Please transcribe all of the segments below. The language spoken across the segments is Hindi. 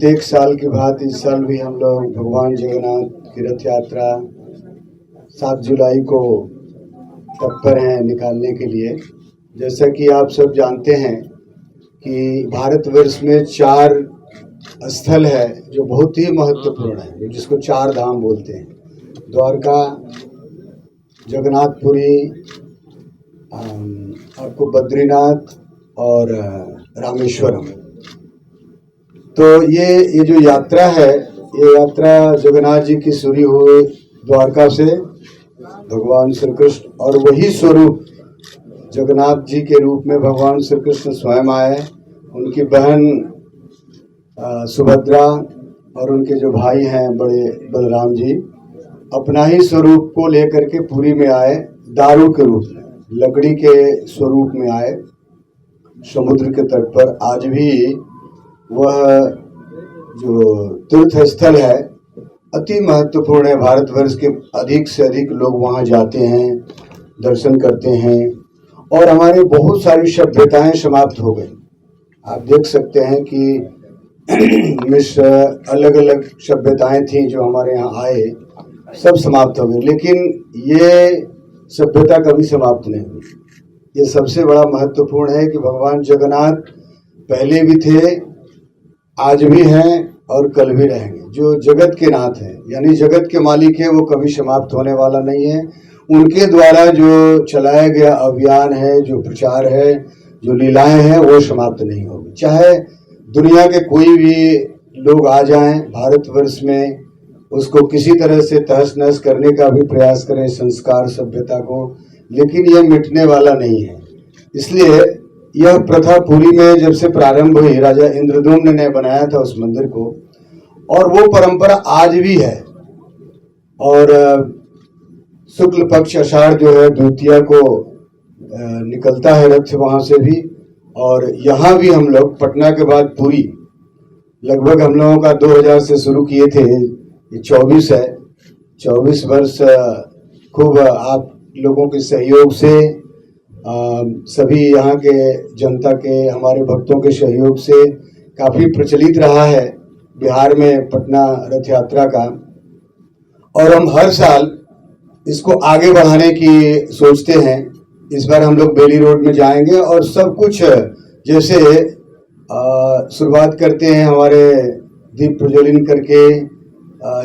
प्रत्येक साल की भांति इस साल भी हम लोग भगवान जगन्नाथ की रथ यात्रा 7 जुलाई को तत्पर हैं निकालने के लिए। जैसा कि आप सब जानते हैं कि भारतवर्ष में 4 स्थल है जो बहुत ही महत्वपूर्ण है, जिसको 4 धाम बोलते हैं। द्वारका, जगन्नाथपुरी, आपको बद्रीनाथ और रामेश्वरम। तो ये जो यात्रा है, ये यात्रा जगन्नाथ जी की शुरू हुई द्वारका से, भगवान श्री कृष्ण, और वही स्वरूप जगन्नाथ जी के रूप में भगवान श्री कृष्ण स्वयं आए। उनकी बहन सुभद्रा और उनके जो भाई हैं बड़े बलराम जी, अपना ही स्वरूप को लेकर के पुरी में आए। दारू के रूप में, लकड़ी के स्वरूप में आए समुद्र के तट पर। आज भी वह जो तीर्थ स्थल है अति महत्वपूर्ण है। भारतवर्ष के अधिक से अधिक लोग वहाँ जाते हैं, दर्शन करते हैं, और हमारी बहुत सारी सभ्यताएं समाप्त हो गई। आप देख सकते हैं कि मिस्र, अलग अलग सभ्यताएं थीं जो हमारे यहाँ आए, सब समाप्त हो गई, लेकिन ये सभ्यता कभी समाप्त नहीं हुई। ये सबसे बड़ा महत्वपूर्ण है कि भगवान जगन्नाथ पहले भी थे, आज भी हैं और कल भी रहेंगे। जो जगत के नाथ हैं, यानी जगत के मालिक है, वो कभी समाप्त होने वाला नहीं है। उनके द्वारा जो चलाया गया अभियान है, जो प्रचार है, जो लीलाएं हैं, वो समाप्त नहीं होगी। चाहे दुनिया के कोई भी लोग आ जाएं भारतवर्ष में, उसको किसी तरह से तहस नहस करने का भी प्रयास करें, संस्कार सभ्यता को, लेकिन यह मिटने वाला नहीं है। इसलिए यह प्रथा पुरी में जब से प्रारंभ हुई, राजा इंद्रद्युम्न ने बनाया था उस मंदिर को, और वो परंपरा आज भी है। और शुक्ल पक्ष आषाढ़ जो है, द्वितीया को निकलता है रथ वहाँ से भी। और यहाँ भी हम लोग पटना के बाद पुरी, लगभग हम लोगों का 2000 से शुरू किए थे, ये 24 है। 24 वर्ष खूब आप लोगों के सहयोग से, सभी यहाँ के जनता के, हमारे भक्तों के सहयोग से काफ़ी प्रचलित रहा है बिहार में पटना रथ यात्रा का। और हम हर साल इसको आगे बढ़ाने की सोचते हैं। इस बार हम लोग बेली रोड में जाएंगे और सब कुछ जैसे शुरुआत करते हैं हमारे दीप प्रज्वलन करके,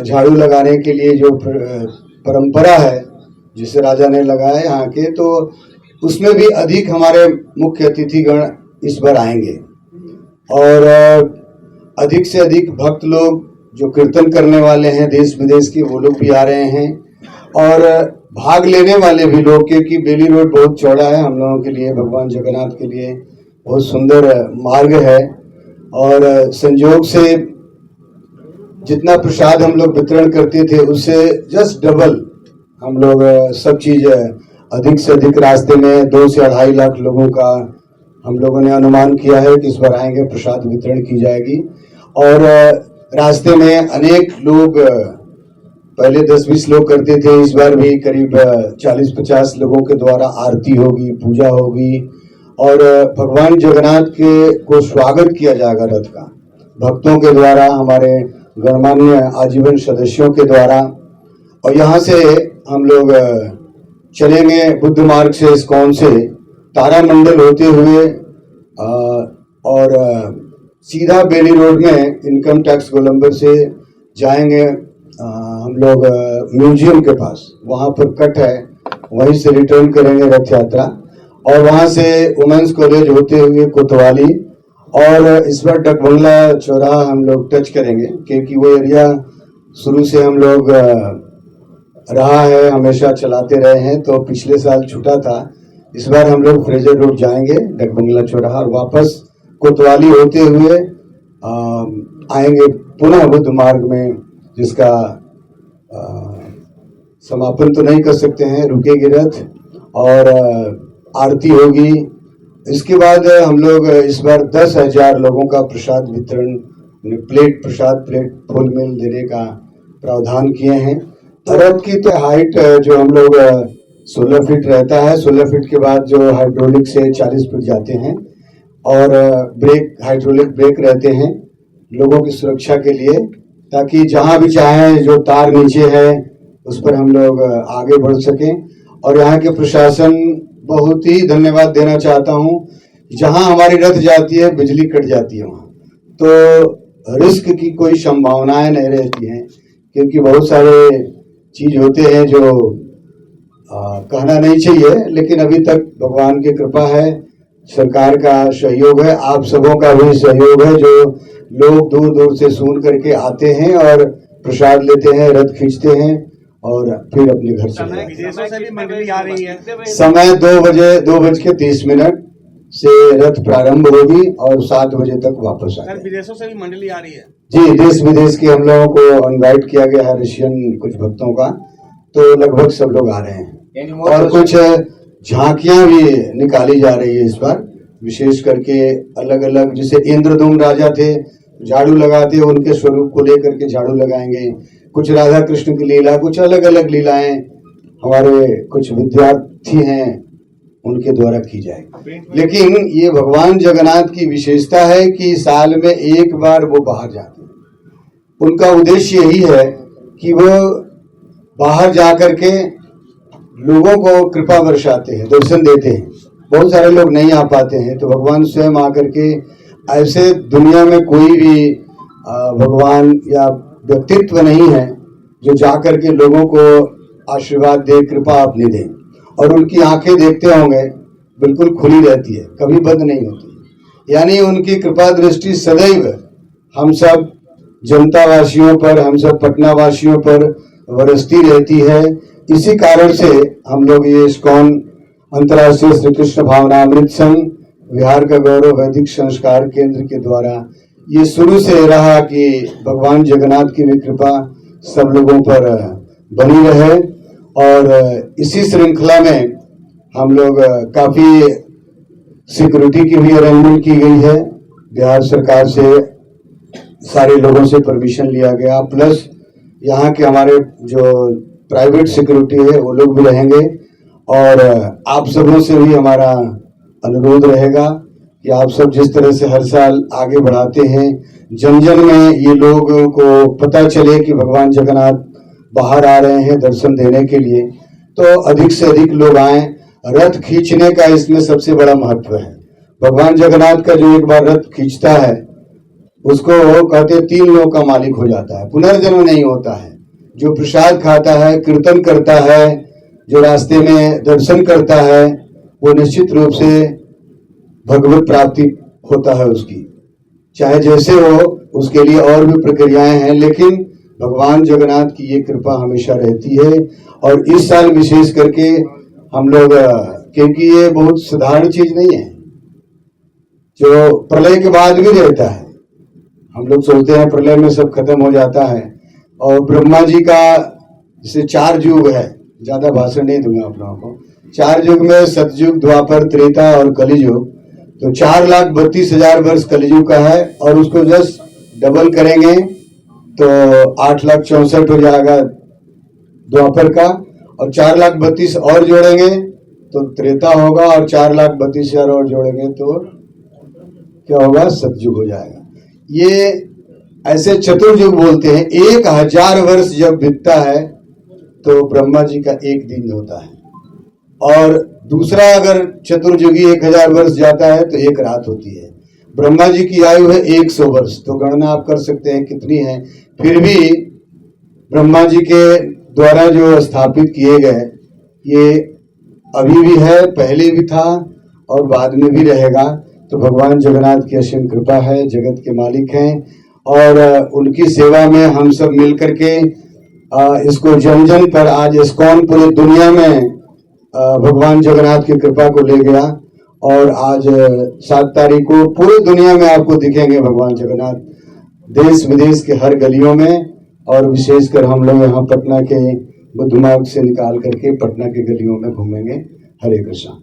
झाड़ू लगाने के लिए जो परंपरा है जिसे राजा ने लगाया यहाँ के, तो उसमें भी अधिक हमारे मुख्य अतिथिगण इस बार आएंगे। और अधिक से अधिक भक्त लोग जो कीर्तन करने वाले हैं देश विदेश के, वो लोग भी आ रहे हैं। और भाग लेने वाले भी लोग, क्योंकि बेली रोड बहुत चौड़ा है हम लोगों के लिए, भगवान जगन्नाथ के लिए बहुत सुंदर मार्ग है। और संयोग से जितना प्रसाद हम लोग वितरण करते थे उससे जस्ट डबल हम लोग सब चीज़, अधिक से अधिक रास्ते में 2 से 2.5 लाख लोगों का हम लोगों ने अनुमान किया है कि इस बार आएंगे, प्रसाद वितरण की जाएगी। और रास्ते में अनेक लोग, पहले 10-20 लोग करते थे, इस बार भी करीब 40-50 लोगों के द्वारा आरती होगी, पूजा होगी, और भगवान जगन्नाथ के को स्वागत किया जाएगा रथ का, भक्तों के द्वारा, हमारे गणमान्य आजीवन सदस्यों के द्वारा। और यहाँ से हम लोग चलेंगे बुद्ध मार्ग से, इस्कॉन से तारामंडल होते हुए, और सीधा बेली रोड में इनकम टैक्स गोलंबर से जाएंगे हम लोग म्यूजियम के पास, वहाँ पर कट है, वहीं से रिटर्न करेंगे रथ यात्रा। और वहाँ से वुमेंस कॉलेज होते हुए कोतवाली, और इस बार डकबंगला चौराहा हम लोग टच करेंगे, क्योंकि वो एरिया शुरू से हम लोग रहा है, हमेशा चलाते रहे हैं, तो पिछले साल छूटा था। इस बार हम लोग फ्रेजर रोड जाएंगे, डकबंगला चौराहा, और वापस कोतवाली होते हुए आएंगे पुनः बुद्ध मार्ग में, जिसका समापन तो नहीं कर सकते हैं, रुकेगी रथ और आरती होगी। इसके बाद हम लोग इस बार 10,000 लोगों का प्रसाद वितरण, प्लेट प्रसाद, प्लेट फुल मील देने का प्रावधान किए हैं। रथ की तो हाइट जो हम लोग 16 फीट रहता है, 16 फीट के बाद जो हाइड्रोलिक से 40 फीट जाते हैं, और ब्रेक, हाइड्रोलिक ब्रेक रहते हैं। लोगों की सुरक्षा के लिए, ताकि जहां भी चाहें जो तार नीचे है उस पर हम लोग आगे बढ़ सकें। और यहाँ के प्रशासन बहुत ही धन्यवाद देना चाहता हूँ। जहां हमारी रथ जाती है बिजली कट जाती है वहां, तो रिस्क की कोई संभावनाएं नहीं रहती हैं, क्योंकि बहुत सारे चीज होते हैं जो कहना नहीं चाहिए, लेकिन अभी तक भगवान की कृपा है, सरकार का सहयोग है, आप सबों का भी सहयोग है, जो लोग दूर दूर से सुन करके आते हैं और प्रसाद लेते हैं, रथ खींचते हैं और फिर अपने घर चले जाते हैं। समय 2:30 से रथ प्रारंभ होगी और 7 बजे तक वापस आएगी। विदेशों से भी मंडली आ रही है जी, देश विदेश के हम लोगों को इनवाइट किया गया है, रशियन कुछ भक्तों का, तो लगभग सब लोग आ रहे हैं। और कुछ झांकियां भी निकाली जा रही है इस बार, विशेष करके अलग अलग, जैसे इंद्रदुम्न राजा थे, झाड़ू लगाते, उनके स्वरूप को लेकर के झाड़ू लगाएंगे। कुछ राधा कृष्ण की लीला, कुछ अलग अलग लीलाएं हमारे कुछ विद्यार्थी हैं उनके द्वारा की जाएगी। लेकिन ये भगवान जगन्नाथ की विशेषता है कि साल में एक बार वो बाहर जाते हैं। उनका उद्देश्य यही है कि वो बाहर जा करके लोगों को कृपा बरसाते हैं, दर्शन देते हैं। बहुत सारे लोग नहीं आ पाते हैं, तो भगवान स्वयं आकर के, ऐसे दुनिया में कोई भी भगवान या व्यक्तित्व नहीं है जो जाकर के लोगों को आशीर्वाद दे, कृपा अपनी दे। और उनकी आंखें देखते होंगे बिल्कुल खुली रहती है, कभी बंद नहीं होती, यानी उनकी कृपा दृष्टि सदैव हम सब जनता वासियों पर, हम सब पटना वासियों पर बरसती रहती है। इसी कारण से हम लोग ये इस्कॉन अंतर्राष्ट्रीय श्री कृष्ण भावनामृत संघ बिहार का गौरव वैदिक संस्कार केंद्र के द्वारा ये शुरू से रहा कि भगवान जगन्नाथ की भी कृपा सब लोगों पर बनी रहे। और इसी श्रृंखला में हम लोग काफी सिक्योरिटी की भी अरेंजमेंट की गई है। बिहार सरकार से सारे लोगों से परमिशन लिया गया, प्लस यहाँ के हमारे जो प्राइवेट सिक्योरिटी है वो लोग भी रहेंगे। और आप सबों से भी हमारा अनुरोध रहेगा कि आप सब जिस तरह से हर साल आगे बढ़ाते हैं, जन जन में ये लोगों को पता चले कि भगवान जगन्नाथ बाहर आ रहे हैं दर्शन देने के लिए, तो अधिक से अधिक लोग आए। रथ खींचने का इसमें सबसे बड़ा महत्व है। भगवान जगन्नाथ का जो एक बार रथ खींचता है उसको कहते 3 लोगों का मालिक हो जाता है, पुनर्जन्म नहीं होता है। जो प्रसाद खाता है, कीर्तन करता है, जो रास्ते में दर्शन करता है, वो निश्चित रूप से भगवत प्राप्ति होता है उसकी, चाहे जैसे हो, उसके लिए और भी प्रक्रियाएं हैं, लेकिन भगवान जगन्नाथ की ये कृपा हमेशा रहती है। और इस साल विशेष करके हम लोग, क्योंकि ये बहुत साधारण चीज नहीं है, जो प्रलय के बाद भी रहता है। हम लोग सोचते हैं प्रलय में सब खत्म हो जाता है, और ब्रह्मा जी का जैसे 4 युग है, ज्यादा भाषण नहीं दूंगा आप लोगों को। 4 युग में सतयुग, द्वापर, त्रेता और कलियुग, तो 4,32,000 वर्ष कलियुग का है, और उसको जस्ट डबल करेंगे तो 8,64,000 हो जाएगा द्वापर का, और 4,32,000 और जोड़ेंगे तो त्रेता होगा, और 4,32,000 और जोड़ेंगे तो क्या होगा, सतयुग हो जाएगा। ये ऐसे चतुर्युग बोलते हैं। 1,000 वर्ष जब बीतता है तो ब्रह्मा जी का एक दिन होता है, और दूसरा अगर चतुर्युगी 1,000 वर्ष जाता है तो एक रात होती है। ब्रह्मा जी की आयु है 100 वर्ष, तो गणना आप कर सकते हैं कितनी है। फिर भी ब्रह्मा जी के द्वारा जो स्थापित किए गए, ये अभी भी है, पहले भी था और बाद में भी रहेगा। तो भगवान जगन्नाथ की असीम कृपा है, जगत के मालिक हैं, और उनकी सेवा में हम सब मिल करके इसको जन जन पर, आज इस्कॉन पूरी दुनिया में भगवान जगन्नाथ की कृपा को ले गया। और आज 7 तारीख को पूरी दुनिया में आपको दिखेंगे भगवान जगन्नाथ, देश विदेश के हर गलियों में। और विशेषकर हम लोग यहाँ पटना के बुद्ध मार्ग से निकाल करके पटना के गलियों में घूमेंगे। हरे कृष्णा।